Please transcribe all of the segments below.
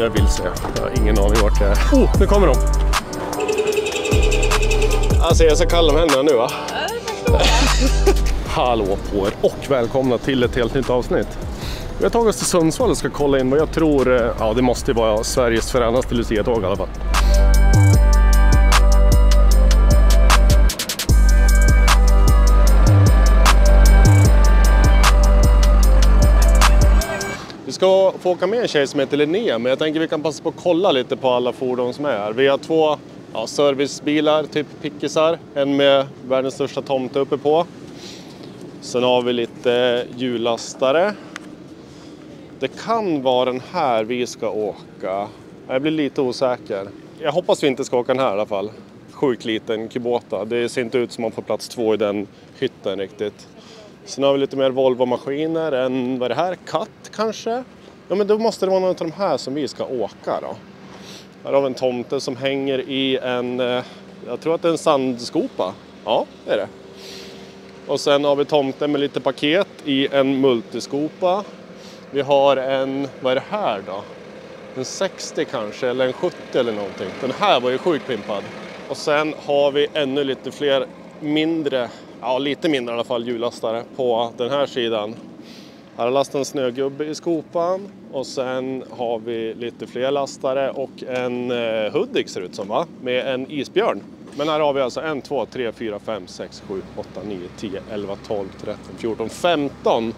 jag vill se. Jag har ingen aning vart det är. Oh, nu kommer de! Alltså jag ska kalla dem händerna nu va? Hallå på er och välkomna till ett helt nytt avsnitt. Vi har tagit oss till Sundsvall och ska kolla in vad jag tror, ja det måste vara Sveriges fränaste Lucia-tåg i alla fall. Vi ska få åka med en tjej som heter Linnea, men jag tänker vi kan passa på att kolla lite på alla fordon som är här. Vi har två servicebilar, typ pickisar, en med världens största tomte uppe på. Sen har vi lite hjullastare. Det kan vara den här vi ska åka. Jag blir lite osäker. Jag hoppas vi inte ska åka den här i alla fall. Sjukt liten Kubota. Det ser inte ut som man får plats 2 i den hytten riktigt. Sen har vi lite mer Volvo-maskiner än, vad är det här? Katt kanske? Ja men då måste det vara någon av de här som vi ska åka då. Här har vi en tomte som hänger i en, jag tror att det är en sandskopa. Ja, det är det. Och sen har vi tomten med lite paket i en multiskopa. Vi har en, vad är det här då? En 60 kanske, eller en 70 eller någonting. Den här var ju sjukt pimpad. Och sen har vi ännu lite fler mindre, ja lite mindre i alla fall, hjullastare på den här sidan. Här har lastat en snögubbe i skopan. Och sen har vi lite fler lastare och en Hudik ser ut som va? Med en isbjörn. Men här har vi alltså 1, 2, 3, 4, 5, 6, 7, 8, 9, 10, 11, 12, 13, 14, 15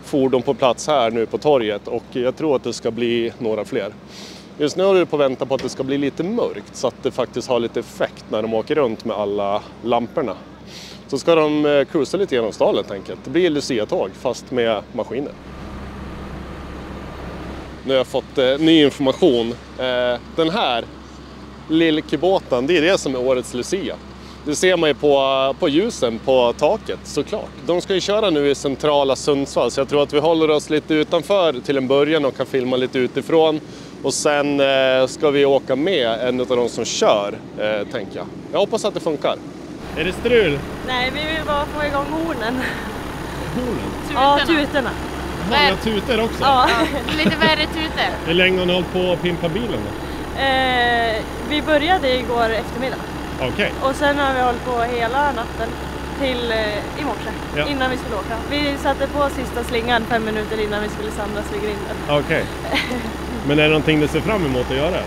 fordon på plats här nu på torget. Och jag tror att det ska bli några fler. Just nu är det på att vänta på att det ska bli lite mörkt så att det faktiskt har lite effekt när de åker runt med alla lamporna. Så ska de cruisa lite genom stan helt enkelt. Det blir Lucia-tåg fast med maskiner. Nu har jag fått ny information. Den här lillkubåtan, det är det som är årets Lucia. Det ser man ju på ljusen på taket såklart. De ska ju köra nu i centrala Sundsvall så jag tror att vi håller oss lite utanför till en början och kan filma lite utifrån. Och sen ska vi åka med en av de som kör, tänker jag. Jag hoppas att det funkar. Är det strul? Nej, vi vill bara få igång hornen. Hornen? Ja, tutorna. Många tutor också? Ja. Lite värre tutor. Hur länge har ni hållit på att pimpa bilen då? Vi började igår eftermiddag. Okej. Och sen har vi hållit på hela natten till i morse, innan vi skulle åka. Vi satte på sista slingan 5 minuter innan vi skulle samlas vid grinden. Okej. Men är det någonting du ser fram emot att göra? Eller?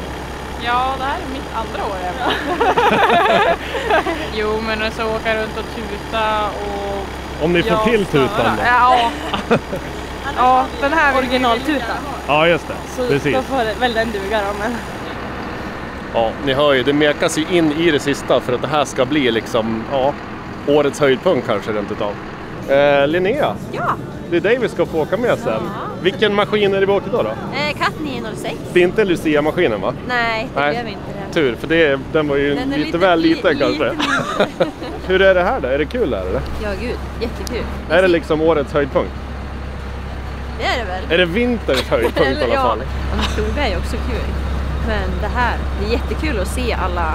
Ja, det här är mitt andra år. Jo, men alltså åka runt och tuta och... Om ni får till tutan då? Ja. Ja, den här originaltutan. Ja, just det. Så precis. då får väl den duga då, men... Ja, ni hör ju, det mekas ju in i det sista för att det här ska bli liksom, ja, årets höjdpunkt kanske rent utav. Linnea, Ja, det är dig vi ska få åka med sen. Vilken maskin är det vi åker då? Katt 906. Det är inte Lucia-maskinen va? Nej, det Nej. blev inte det. Tur, för den var ju Den är lite väl liten kanske. lite Hur är det här då? Är det kul här eller? Ja, gud. Jättekul. Är det liksom årets höjdpunkt? Det är det väl. Är det vinterns höjdpunkt i alla fall? Ja, och ploga är ju också kul. Men det är jättekul att se alla,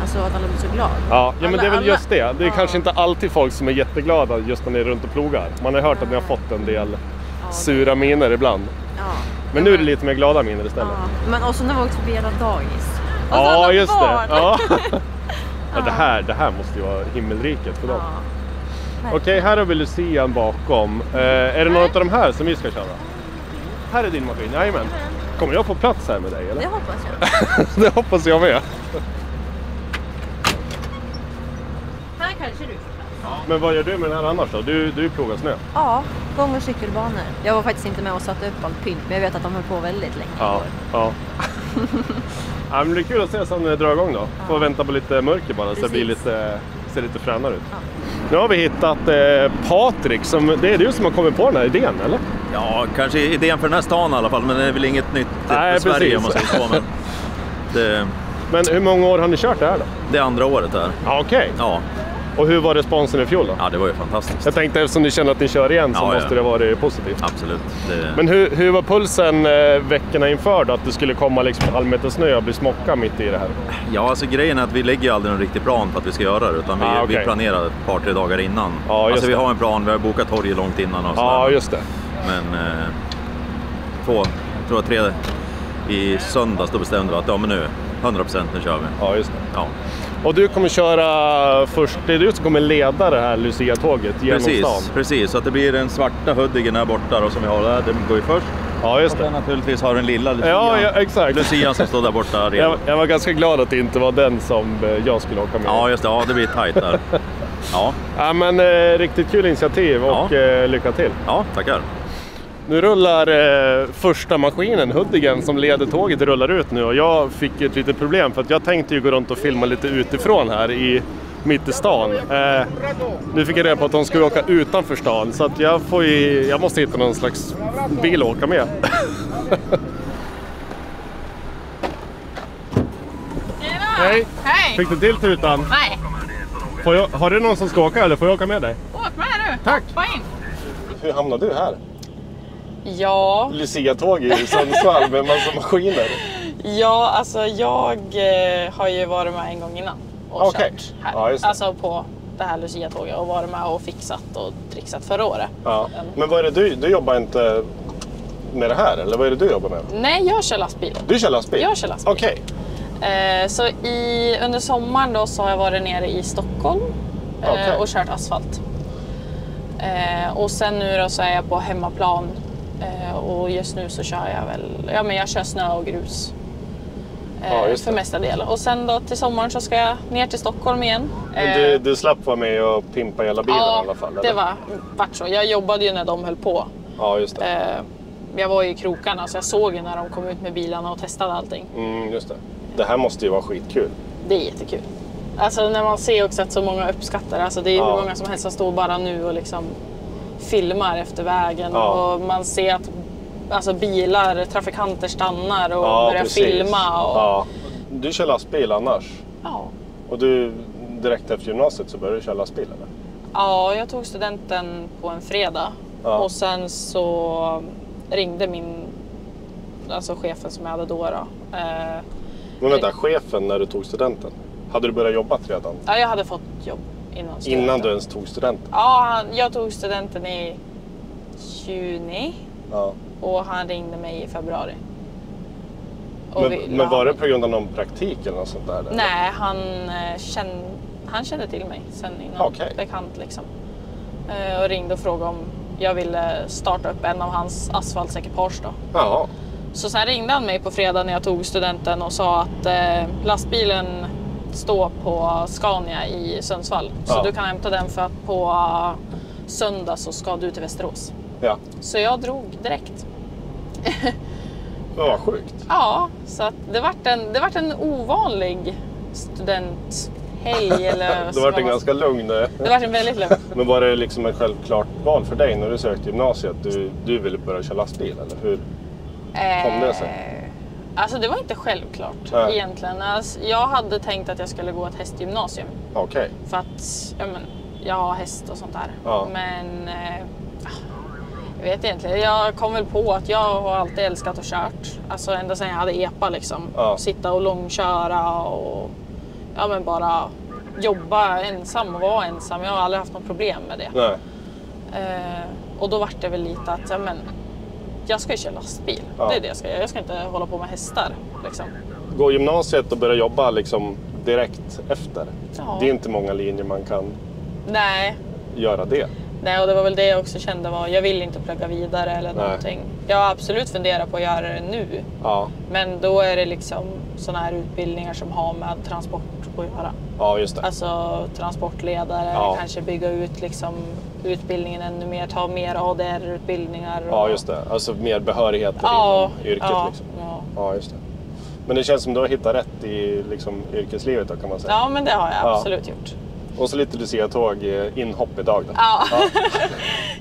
alltså att alla blir så glada. Ja, men det är väl just det. Det är ja. Kanske inte alltid folk som är jätteglada just när ni är runt och plogar. Man har hört att ni har fått en del sura miner ibland. Ja. Men nu är det lite mer glada miner istället. Ja. Men också när vi åkte förbi alla dagis. Och Ja, alla just barn. det. Ja. Ja, det här måste ju vara himmelriket för dem. Ja. Okej, här har vi Lucian bakom. Är det någon av de här som vi ska köra? Här är din maskin, jajamän. Kommer jag få plats här med dig eller? Det hoppas jag. Det hoppas jag med. Här kanske du får plats. Men vad gör du med den här annars då? Du plogar snö. Ja, gång- och cykelbanor. Jag var faktiskt inte med och satte upp allt pynt, men jag vet att de höll på väldigt länge. Ja. Ja, men det är kul att se sen dra igång då. Får vänta på lite mörker bara så det blir ser lite fränare ut. Ja. Nu har vi hittat Patrik, det är du som har kommit på den här idén, eller? Ja, kanske idén för den här stan i alla fall, men det är väl inget nytt för Sverige om man säger så. Men hur många år har ni kört det här då? Det är andra året här. Ja, okej. Ja. Och hur var responsen i fjol då? Ja, det var ju fantastiskt. Jag tänkte eftersom ni känner att ni kör igen så måste det vara positivt. Absolut. Men hur var pulsen veckorna inför då? Att det skulle komma liksom en halv meter snö och bli smocka mitt i det här? Ja, alltså grejen är att vi lägger ju aldrig någon riktig plan för att vi ska göra det. Utan vi planerar ett par, 3 dagar innan. Ja, alltså vi har en plan, vi har bokat torget långt innan och ja, just det. Men i söndags då bestämde vi att men nu 100% nu kör vi. Ja, just det. Ja. Och du kommer köra först, det är du som kommer leda det här Lucia-tåget genom stan. Precis, så att det blir den svarta Huddingen här borta då, som vi har där, den går ju först. Ja, just det. Och naturligtvis har den lilla Lucia, ja, exakt. Lucian som står där borta. Jag var ganska glad att det inte var den som jag skulle åka med. Ja, just det. Ja, det blir tajt där. Ja, men riktigt kul initiativ och lycka till. Ja, tackar. Nu rullar första maskinen, Huddingen, som leder tåget, rullar ut nu. Och jag fick ett litet problem för att jag tänkte ju gå runt och filma lite utifrån här mitt i stan. Nu fick jag reda på att de skulle åka utanför stan, så att jag måste hitta någon slags bil att åka med. Hej! Hej! Fick du till tutan? Nej. Har du någon som ska åka eller får jag åka med dig? Åk med du! Tack! Hoppa in! Hur hamnade du här? Ja. Lucia-tåg i Sundsvall med massa maskiner. Ja, alltså jag har ju varit med en gång innan och kört här. Ja, just det. Alltså på det här Lucia-tåget och varit med och fixat och trixat förra året. Ja. Men vad är det du jobbar inte med det här, eller vad är det du jobbar med? Nej, jag kör lastbil. Du kör lastbil? Jag kör lastbil. Okej. Så under sommaren då så har jag varit nere i Stockholm och kört asfalt. Och sen nu då så är jag på hemmaplan och just nu så kör jag väl, jag kör snö och grus för mesta delen. Och sen då till sommaren så ska jag ner till Stockholm igen. Du slapp vara med och pimpa hela bilen i alla fall? Ja, det vart så. Jag jobbade ju när de höll på. Ja, just det. Jag var ju i krokarna så jag såg ju när de kom ut med bilarna och testade allting. Just det. Det här måste ju vara skitkul. Det är jättekul. Alltså när man ser också att så många uppskattar, alltså det är ju hur många som helst som står bara nu och liksom filmar efter vägen och man ser att alltså bilar, trafikanter stannar och börjar filma. Och... Du kör lastbil annars? Ja. Och du direkt efter gymnasiet så började du köra lastbil eller? Ja, jag tog studenten på en fredag och sen så ringde chefen som jag hade då. Men vänta, chefen när du tog studenten? Hade du börjat jobba redan? Ja, jag hade fått jobb innan studenten. Innan du ens tog studenten? Ja, jag tog studenten i juni och han ringde mig i februari. Men var det på grund av någon praktik eller något sånt där? Eller? Nej, han kände till mig sen innan, bekant liksom. Och ringde och frågade om jag ville starta upp en av hans asfaltsekipage då. Ja. Så sen ringde han mig på fredag när jag tog studenten och sa att lastbilen står på Scania i Sundsvall. Så du kan hämta den för att på söndag så ska du till Västerås. Ja. Så jag drog direkt. Vad sjukt. Ja, så att det vart en ovanlig studenthelg. Eller det vart en ganska lugn. Det vart en väldigt lugn. Men var det liksom ett självklart val för dig när du sökte gymnasiet? Du ville börja köra lastbil eller hur kom det sig? Alltså det var inte självklart egentligen. Alltså, jag hade tänkt att jag skulle gå ett hästgymnasium. Okej. För att jag har häst och sånt där. Ja. Men jag vet egentligen. Jag kom väl på att jag har alltid älskat att kört. Alltså ända sedan jag hade EPA liksom. Sitta och långköra och bara jobba ensam och vara ensam. Jag har aldrig haft något problem med det. Nej. Och då var det väl lite att jag ska ju köra lastbil. Det är det jag ska göra. Jag ska inte hålla på med hästar. Liksom. Gå gymnasiet och börja jobba liksom direkt efter. Ja. Det är inte många linjer man kan göra det. Nej, och det var väl det jag också kände jag vill inte plugga vidare eller någonting. Jag har absolut funderat på att göra det nu. Ja. Men då är det liksom såna här utbildningar som har med transport att göra. Ja, just det. Alltså transportledare, kanske bygga ut liksom utbildningen ännu mer, ta mer ADR-utbildningar. Ja, just det. Alltså mer behörigheter inom yrket. Liksom. Ja, just det. Men det känns som du har hittat rätt i liksom, yrkeslivet då, kan man säga. Ja, men det har jag absolut gjort. Och så lite Lucia-tåg inhopp idag då. Ja.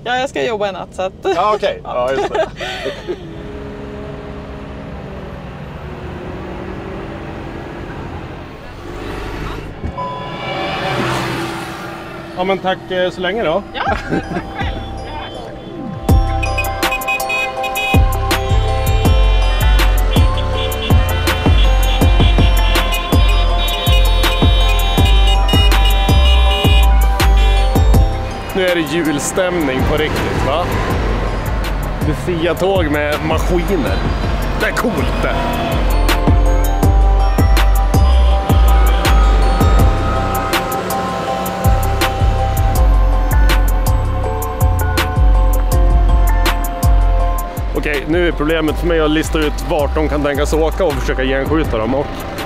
Ja, jag ska jobba en natt så att... Ja, okej. Ja, just det. Ja, men tack så länge då. Ja, tack själv. Nu är det julstämning på riktigt, va? Lucia-tåg med maskiner. Det är coolt det! Okej, nu är problemet för mig att lista ut vart de kan tänkas åka och försöka genskjuta dem. Och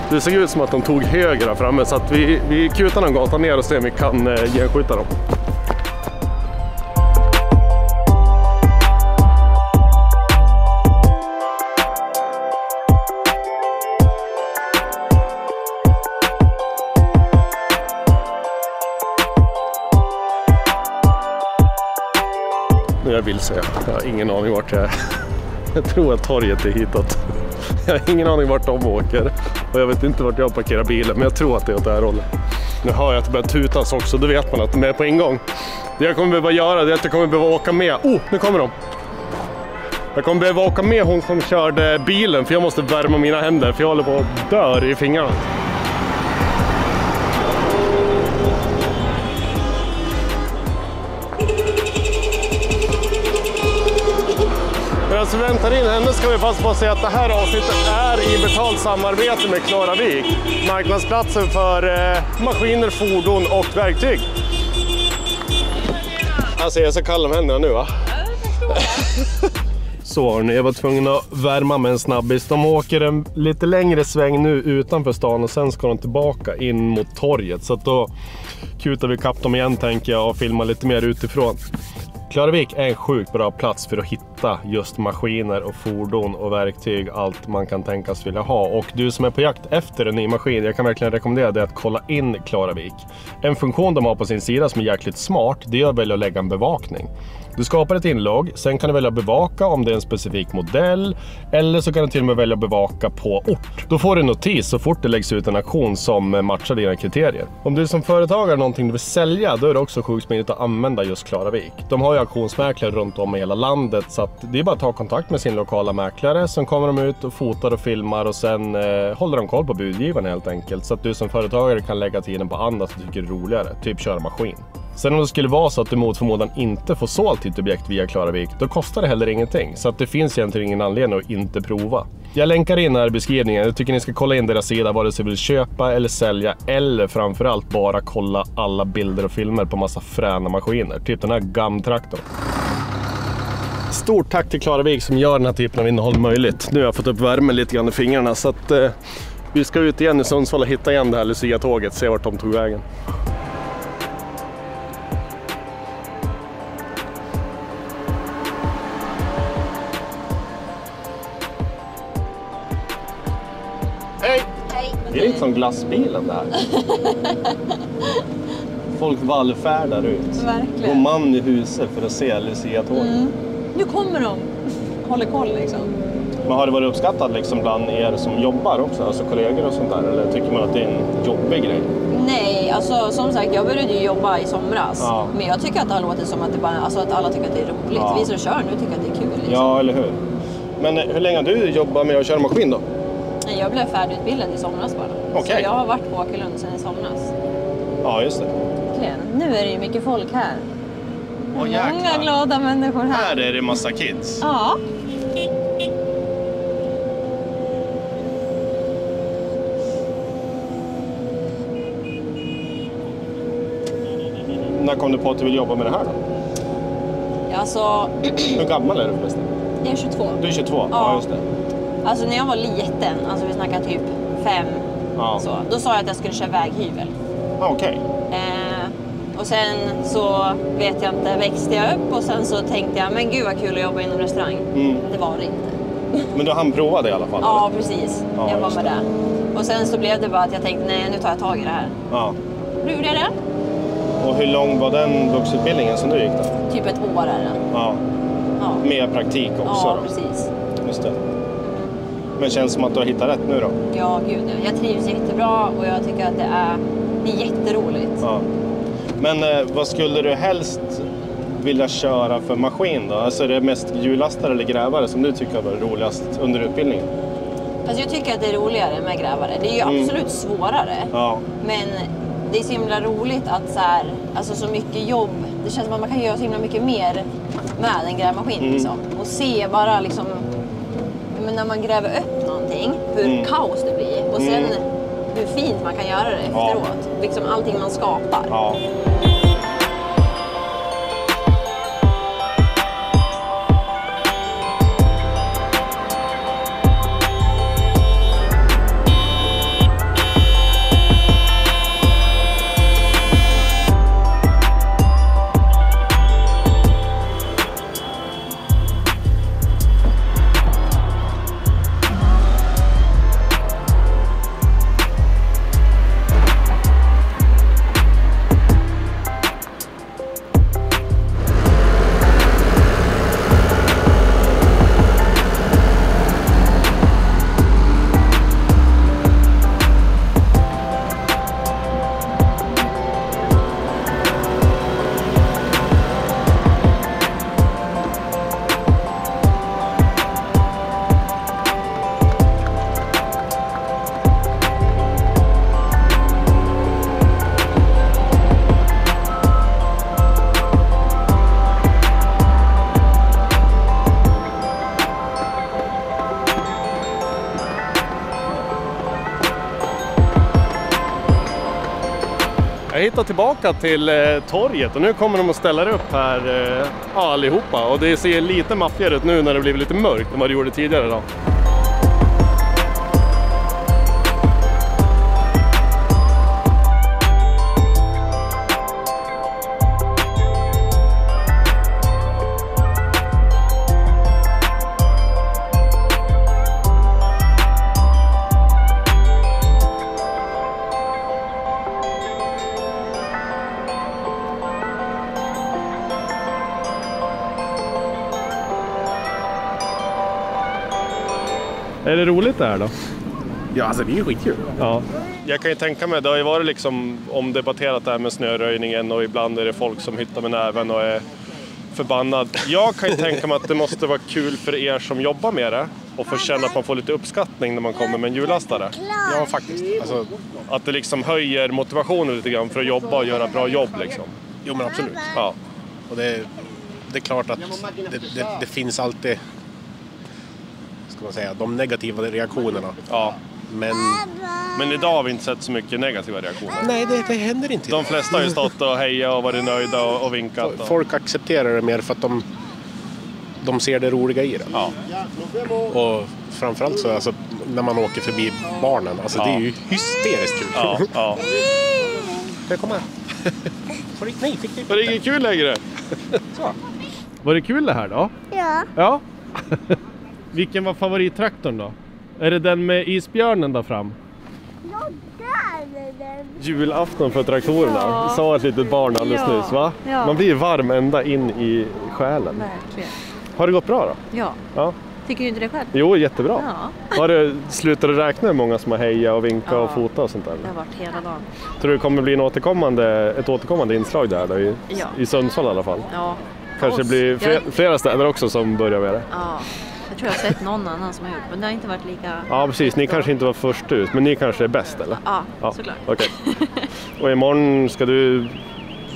det såg ut som att de tog höger här framme, så att vi kutar någon gata ner och ser om vi kan genskjuta dem. Nu är jag vilse. Jag har ingen aning vart jag är. Jag tror att torget är hitåt. Jag har ingen aning vart de åker. Och jag vet inte vart jag parkerar bilen, men jag tror att det är åt det här hållet. Nu hör jag att det börjar tutas också, då vet man att de är på ingång. Det jag kommer behöva göra är att jag kommer behöva åka med. Nu kommer de! Jag kommer behöva åka med hon som körde bilen, för jag måste värma mina händer, för jag håller på att dö i fingrarna. Medan vi väntar in henne ska vi passa på att säga att det här avsnittet är i betalt samarbete med Klaravik. Marknadsplatsen för maskiner, fordon och verktyg. Alltså jag är så kall om händerna nu, va? Så hörni, jag var tvungen att värma med en snabbis. De åker en lite längre sväng nu utanför stan och sen ska de tillbaka in mot torget. Så att då kutar vi kapp dem igen, tänker jag, och filmar lite mer utifrån. Klaravik är en sjukt bra plats för att hitta just maskiner och fordon och verktyg, allt man kan tänkas vilja ha. Och du som är på jakt efter en ny maskin, jag kan verkligen rekommendera dig att kolla in Klaravik. En funktion de har på sin sida som är jäkligt smart, det är att välja att lägga en bevakning. Du skapar ett inlogg, sen kan du välja att bevaka om det är en specifik modell, eller så kan du till och med välja att bevaka på ort. Då får du en notis så fort det läggs ut en aktion som matchar dina kriterier. Om du som företagare har någonting du vill sälja, då är det också sjukt smidigt att använda just Klaravik. De har ju auktionsmäklare runt om i hela landet, så att det är bara att ta kontakt med sin lokala mäklare. Sen kommer de ut och fotar och filmar och sen håller de koll på budgivarna helt enkelt. Så att du som företagare kan lägga tiden på annat som tycker det är roligare, typ köra maskin. Sen om det skulle vara så att du mot förmodan inte får sålt ditt objekt via Klaravik, då kostar det heller ingenting. Så att det finns egentligen ingen anledning att inte prova. Jag länkar in här i beskrivningen. Jag tycker ni ska kolla in deras sida vad du vill köpa eller sälja, eller framförallt bara kolla alla bilder och filmer på massa fräna maskiner. Typ den här GAM-traktorn. Stort tack till Klaravik som gör den här typen av innehåll möjligt. Nu har jag fått upp värmen lite grann i fingrarna, så att vi ska ut igen i Sundsvall och hitta igen det här Lucia-tåget, se vart de tog vägen. Det är lite som glassbilen där. Folk vallfärdar ut. Verkligen. Och man i huset för att se Lucia-tåget. Nu kommer de. Håller koll liksom. Men har det varit uppskattat liksom bland er som jobbar också? Alltså kollegor och sånt där? Eller tycker man att det är en jobbig grej? Nej, alltså som sagt, jag började ju jobba i somras. Ja. Men jag tycker att det låter som att det bara, alltså att alla tycker att det är roligt. Ja. Vi som kör nu tycker att det är kul. Liksom. Ja, eller hur? Men hur länge har du jobbat med att köra maskin då? Jag blev färdigutbildad i somras bara. Okay. Så jag har varit på Åkerlund sedan i somras. Ja, just det. Nu är det ju mycket folk här. Många glada människor här. Här är det massa kids. Ja. När kom du på att du vill jobba med det här då? Alltså... Hur gammal är du förresten? Jag är 22. Du är 22? Ja, just det. Alltså när jag var liten, alltså vi snackar typ 5, så, då sa jag att jag skulle köra väghyvel. Okej. Och sen så vet jag inte, växte jag upp och sen så tänkte jag, men gud vad kul att jobba inom restaurang. Det var det inte. Men du hann prova det i alla fall? Ja, precis. Ja, jag var med det. Och sen så blev det bara att jag tänkte, nej nu tar jag tag i det här. Ja. Då gjorde jag det. Och hur lång var den vuxutbildningen som du gick då? Typ ett år är det. Ja. Med praktik också? Ja, då? precis. Just det. Men känns som att du har hittat rätt nu då? Ja, gud. Jag trivs jättebra och jag tycker att det är jätteroligt. Ja. Men vad skulle du helst vilja köra för maskin då? Alltså är det mest hjullastare eller grävare som du tycker var roligast under utbildningen? Alltså jag tycker att det är roligare med grävare. Det är ju absolut svårare. Ja. Men det är så himla roligt att så här, alltså så mycket jobb. Det känns som att man kan göra så himla mycket mer med en grävmaskin liksom. Och se bara liksom men när man gräver upp någonting, hur kaos det blir. Och sen hur fint man kan göra det efteråt. Liksom allting man skapar. Ja. Jag hittar tillbaka till torget och nu kommer de att ställa upp här allihopa. Och det ser lite maffigare ut nu när det blivit lite mörkt än vad det gjorde tidigare då. Är det roligt det här då? Ja, alltså det är ju skitkul. Ja. Jag kan ju tänka mig, det har ju varit liksom omdebatterat det här med snöröjningen och ibland är det folk som hittar med näven och är förbannad. Jag kan ju tänka mig att det måste vara kul för er som jobbar med det och få känna att man får lite uppskattning när man kommer med en hjullastare. Ja, faktiskt. Alltså, att det liksom höjer motivationen lite grann för att jobba och göra bra jobb liksom. Jo, men absolut. Ja. Och det är klart att det finns alltid, ska man säga, de negativa reaktionerna. Ja. Men idag har vi inte sett så mycket negativa reaktioner. Nej, det händer inte. De flesta har ju stått och hejat och varit nöjda och vinkat. Folk accepterar det mer för att de ser det roliga i det. Ja. Och framförallt så alltså, när man åker förbi barnen, alltså det är ju hysteriskt kul. Ja, ja. Jag kommer här. Nej, fick var det inget kul längre? Så. Var det kul det här då? Ja. Ja. Vilken var favorittraktorn då? Är det den med isbjörnen där fram? Ja, där är den. Julafton för traktorerna. Sa ett litet barn alldeles nyss, va? Ja. Man blir varm ända in i själen. Verkligen. Har det gått bra då? Ja. Tycker du inte det själv? Jo, jättebra. Ja. Har du slutat räkna hur många som har hejat och vinkat och fotat och sånt där? Det har varit hela dagen. Tror du det kommer bli ett återkommande inslag där då, i Sundsvall i alla fall? Ja. Kanske blir flera städer också som börjar med det? Ja. Jag tror jag har sett någon annan som har gjort, men det har inte varit lika... Ja, precis. Ni kanske inte var först ut, men ni kanske är bäst, eller? Ja, såklart. Okay. Och imorgon ska du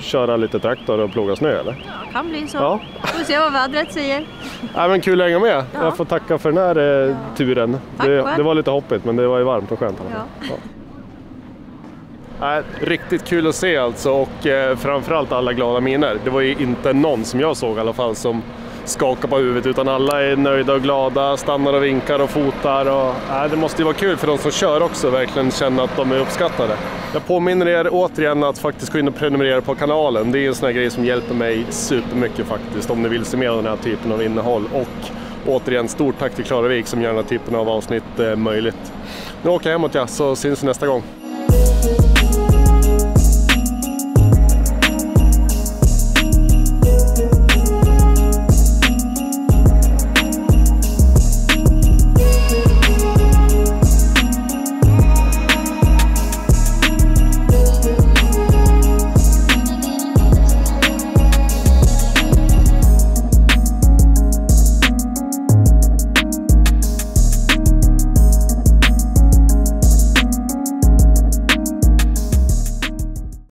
köra lite traktor och ploga snö, eller? Ja, kan bli så. Ja. Får se vad vädret säger. Ja, men kul att hänga med. Ja. Jag får tacka för den här turen. Det var lite hoppigt, men det var ju varmt och skönt. Ja. Riktigt kul att se alltså, och framförallt alla glada miner. Det var ju inte någon som jag såg i alla fall som skakar på huvudet, utan alla är nöjda och glada, stannar och vinkar och fotar. Och, det måste ju vara kul för de som kör också, verkligen känna att de är uppskattade. Jag påminner er återigen att faktiskt gå in och prenumerera på kanalen. Det är en sån här grej som hjälper mig supermycket faktiskt, om ni vill se mer av den här typen av innehåll. Och återigen, stort tack till Klara Wik som gör den här typen av avsnitt möjligt. Nu åker jag hemåt, så syns vi nästa gång.